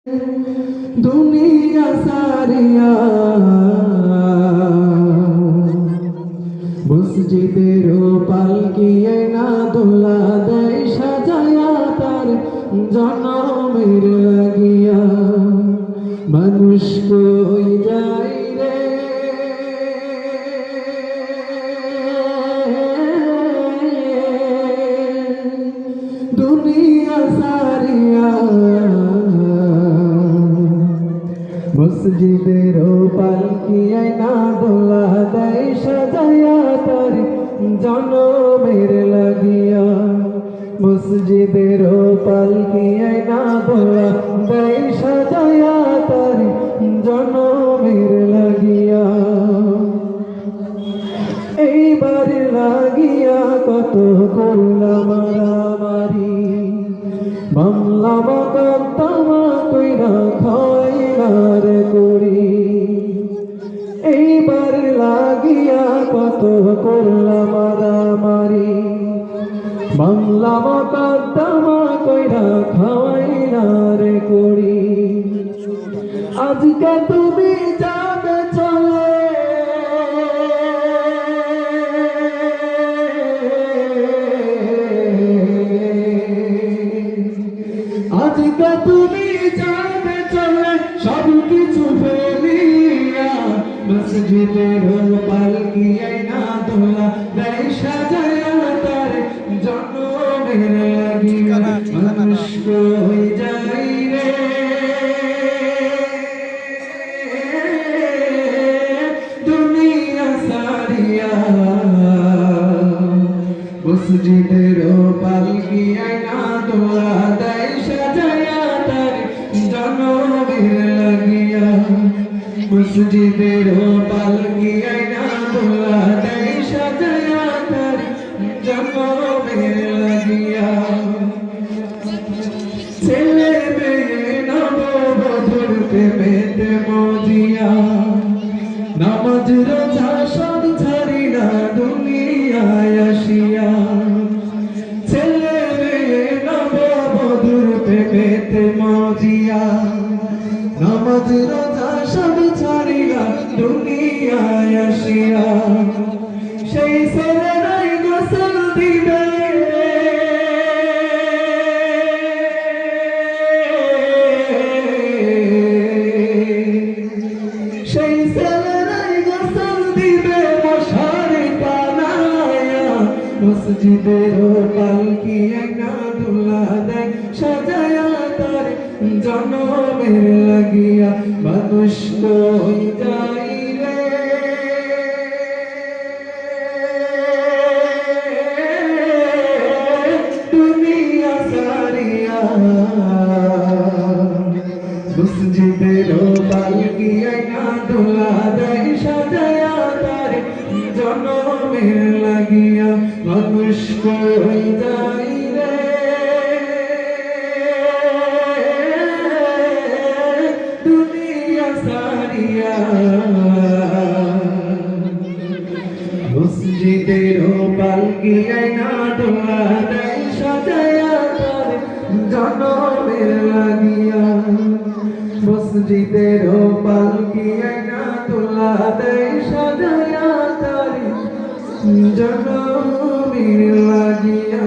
দুনিয়া সারিয়া মসজিদের পালকিয়ে না দোলা দেয় সাজায়া তার জনমের লাগিয়া মানুষ কই যাই রে দুনিয়া সারিয়া মসজিদের পালকিয়ে না দোলা দেয় সাজায়া তার জনমের লাগিয়া মসজিদের পালকিয়ে না দোলা দেয় সাজায়া তার জনমের লাগিয়া এইবার লাগিয়া কত করলাম মারামারি মামলা মকদ্দমা কইরা খয়রার করি এইবার লাগিয়া কত করলাম মারামারি মামলা মকদ্দমা কইরা খয়রার করি আজকে তুমি যাবে চলে আজকে তুমি যাবে চলে সব কিছু ফেলিয়া মসজিদের পালকিয়ে না দোলা দেয় সাজায়া তার জনমের লাগিয়া মানুষ কই যাই রে দুনিয়া সারিয়া মসজিদের পালকিয়ে না দোলা দেয় সাজায়া তার জনমের লাগিয়া মসজিদের পালকিয়ে না দোলা দেয় সাজায়া তার জনমের লাগিয়া ছেলে মেয়ে নববধূর প্রেমেতে মজিয়া নামাজ রোজা সব ছাড়ি না দুনিয়ায় আসিয়া ছেলে মেয়ে নববধূর প্রেমেতে মজিয়া নামাজ রোজা সব ছাড়ি না দুনিয়ায় আসিয়া সেই ছেলেরাই গোসল দিবে সেই ছেলেরাই গোসল দিবে মশারি বানায়া মসজিদের পালকিয়ে না দোলা দেয় সাজায়া তার জনমের লাগিয়া মানুষ কই যাই রে দুনিয়া সারিয়া মসজিদের পালকিয়ে না দোলা দেয় সাজায়া তার জনমের লাগিয়া মানুষ কই যাই রে দুনিয়া সারিয়া মসজিদের পালকিয়ে না দোলা দেয় সাজায়া তার জনমের লাগিয়া মসজিদের পালকিয়ে না দোলা দেয় সাজায়া তার জনমের লাগিয়া।